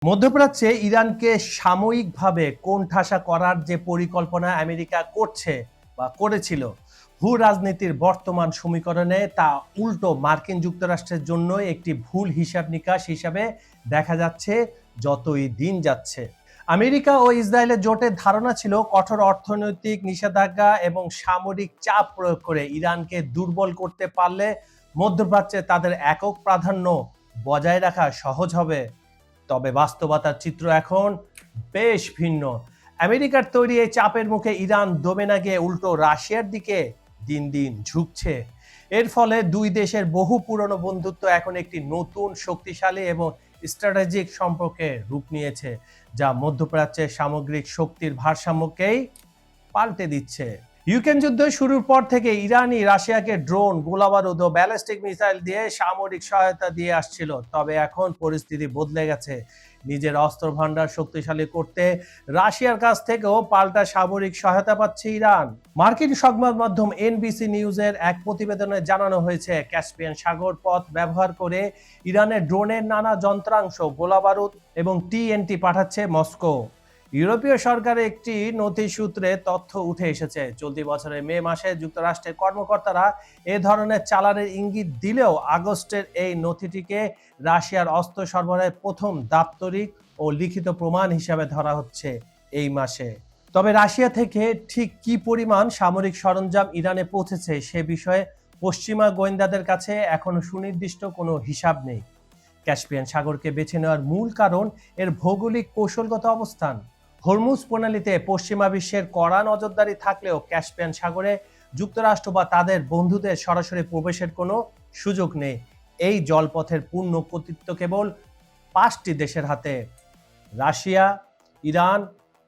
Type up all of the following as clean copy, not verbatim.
মধ্যপ্রাচ্যে ইরানকে সাময়িকভাবে কোণঠাসা করার যে পরিকল্পনা আমেরিকা করছে বা করেছিল, ভূ রাজনীতির বর্তমান সমীকরণে তা উল্টো মার্কিন যুক্তরাষ্ট্রের জন্য একটি ভুল হিসাব নিকাশ হিসাবে দেখা যাচ্ছে যতই দিন যাচ্ছে। আমেরিকা ও ইসরায়েলের জোটের ধারণা ছিল কঠোর অর্থনৈতিক নিষেধাজ্ঞা এবং সামরিক চাপ প্রয়োগ করে ইরানকে দুর্বল করতে পারলে মধ্যপ্রাচ্যে তাদের একক প্রাধান্য বজায় রাখা সহজ হবে। তবে বাস্তবতার চিত্র এখন বেশ ভিন্ন। আমেরিকার তৈরি এই চাপের মুখে ইরান দমে না গিয়ে উল্টো রাশিয়ার দিকে দিন দিন ঝুঁকছে। এর ফলে দুই দেশের বহু পুরনো বন্ধুত্ব এখন একটি নতুন শক্তিশালী এবং স্ট্র্যাটেজিক সম্পর্কে রূপ নিয়েছে, যা মধ্যপ্রাচ্যের সামগ্রিক শক্তির ভারসাম্যকেই পাল্টে দিচ্ছে। ইউক্রেন যুদ্ধ শুরুর পর থেকে ইরানই রাশিয়াকে ড্রোন, গোলাবারুদ ও ব্যালিস্টিক মিসাইল দিয়ে সামরিক সহায়তা দিয়ে আসছিল। তবে এখন পরিস্থিতি বদলে গেছে। নিজের অস্ত্র ভান্ডার শক্তিশালী করতে রাশিয়ার কাছ থেকেও পাল্টা সামরিক সহায়তা পাচ্ছে ইরান। মার্কিন সংবাদ মাধ্যম এনবিসি নিউজের এক প্রতিবেদনে জানানো হয়েছে, ক্যাসপিয়ান সাগর পথ ব্যবহার করে ইরানের ড্রোনের নানা যন্ত্রাংশ, গোলাবারুদ এবং টিএনটি পাঠাচ্ছে মস্কো। ইউরোপীয় সরকারের একটি নথি সূত্রে তথ্য উঠে এসেছে, চলতি বছরের মে মাসে যুক্তরাষ্ট্রের কর্মকর্তারা এ ধরনের চালানের ইঙ্গিত দিলেও আগস্টের এই নথিটিকে রাশিয়ার অস্ত্র সরবরাহের প্রথম দাপ্তরিক ও লিখিত প্রমাণ হিসাবে ধরা হচ্ছে এই মাসে। তবে রাশিয়া থেকে ঠিক কি পরিমাণ সামরিক সরঞ্জাম ইরানে পৌঁছেছে সে বিষয়ে পশ্চিমা গোয়েন্দাদের কাছে এখনো সুনির্দিষ্ট কোনো হিসাব নেই। ক্যাসপিয়ান সাগরকে বেছে নেওয়ার মূল কারণ এর ভৌগোলিক কৌশলগত অবস্থান। হরমুজ প্রণালীতে পশ্চিমা বিশ্বের কড়া নজরদারি থাকলেও ক্যাসপিয়ান সাগরে যুক্তরাষ্ট্র বা তাদের বন্ধুদের সরাসরি প্রবেশের কোনো সুযোগ নেই। এই জলপথের পূর্ণ কর্তৃত্ব কেবল 5টি দেশের হাতে: রাশিয়া, ইরান,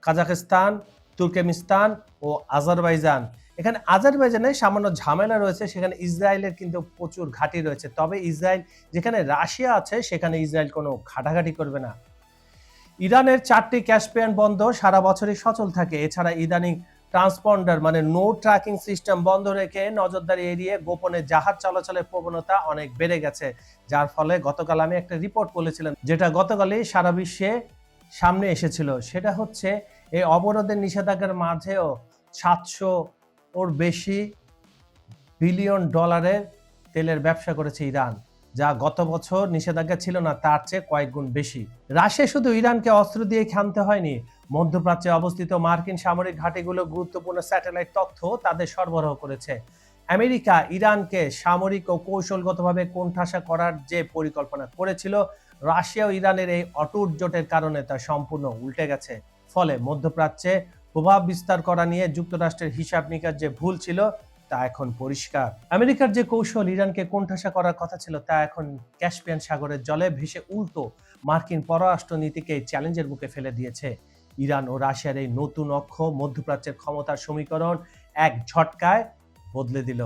কাজাখস্তান, তুর্কমেনিস্তান ও আজারবাইজান। এখানে আজারবাইজানে সামান্য ঝামেলা রয়েছে, সেখানে ইসরায়েলের কিন্তু প্রচুর ঘাঁটি রয়েছে। তবে ইসরায়েল যেখানে রাশিয়া আছে সেখানে ইসরায়েল কোনো ঘাটাঘাটি করবে না। ইরানের 4টি ক্যাসপিয়ান বন্দর সারা বছরই সচল থাকে। এছাড়া ইদানিং ট্রান্সপন্ডার মানে নো ট্র্যাকিং সিস্টেম বন্ধ রেখে নজরদারি এড়িয়ে গোপনে জাহাজ চলাচলের প্রবণতা অনেক বেড়ে গেছে, যার ফলে গতকাল আমি একটা রিপোর্ট বলেছিলাম, যেটা গতকালই সারা বিশ্বে সামনে এসেছিল। সেটা হচ্ছে এই অবরোধের নিষেধাজ্ঞার মাঝেও 700 ওর বেশি বিলিয়ন ডলারের তেলের ব্যবসা করেছে ইরান, যা গত বছর নিষেধাজ্ঞা ছিল না তার চেয়ে কয়েক গুণ বেশি। রাশিয়া শুধু ইরানকে অস্ত্র দিয়ে ক্ষান্ত হয়নি, মধ্যপ্রাচ্যে অবস্থিত মার্কিন সামরিক ঘাঁটিগুলো গুরুত্বপূর্ণ স্যাটেলাইট তথ্য তাদের সরবরাহ করেছে। আমেরিকা ইরানকে সামরিক ও কৌশলগতভাবে কোণঠাসা করার যে পরিকল্পনা করেছিল, রাশিয়া ও ইরানের এই অটুট জোটের কারণে তা সম্পূর্ণ উল্টে গেছে। ফলে মধ্যপ্রাচ্যে প্রভাব বিস্তার করা নিয়ে যুক্তরাষ্ট্রের হিসাব নিকাশ যে ভুল ছিল তা এখন পরিষ্কার। আমেরিকার যে কৌশল ইরানকে কোণঠাসা করার কথা ছিল তা এখন ক্যাসপিয়ান সাগরের জলে ভেসে উল্টো মার্কিন পররাষ্ট্র নীতিকে চ্যালেঞ্জের মুখে ফেলে দিয়েছে। ইরান ও রাশিয়ার এই নতুন অক্ষ মধ্যপ্রাচ্যের ক্ষমতার সমীকরণ এক ঝটকায় বদলে দিল।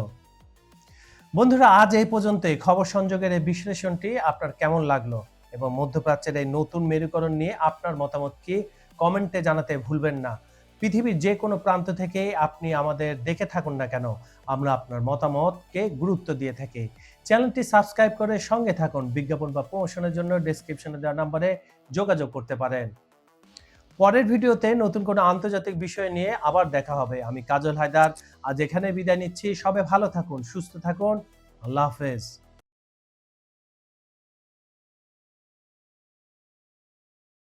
বন্ধুরা, আজ এই পর্যন্তই। খবর সংযোগের এই বিশ্লেষণটি আপনার কেমন লাগলো এবং মধ্যপ্রাচ্যের এই নতুন মেরুকরণ নিয়ে আপনার মতামত কি কমেন্টে জানাতে ভুলবেন না। পৃথিবীর যে কোনো প্রান্ত থেকে আপনি আমাদের দেখে থাকুন না কেন, আমরা আপনার মতামতকে গুরুত্ব দিয়ে থাকি। চ্যানেলটি সাবস্ক্রাইব করে সঙ্গে থাকুন। বিজ্ঞাপন বা প্রমোশনের জন্য ডেসক্রিপশনে দেওয়া নম্বরে যোগাযোগ করতে পারেন। পরের ভিডিওতে নতুন কোনো আন্তর্জাতিক বিষয় নিয়ে আবার দেখা হবে। আমি কাজল হায়দার আজ এখানে বিদায় নিচ্ছি। সবাই ভালো থাকুন, সুস্থ থাকুন। আল্লাহ হাফেজ।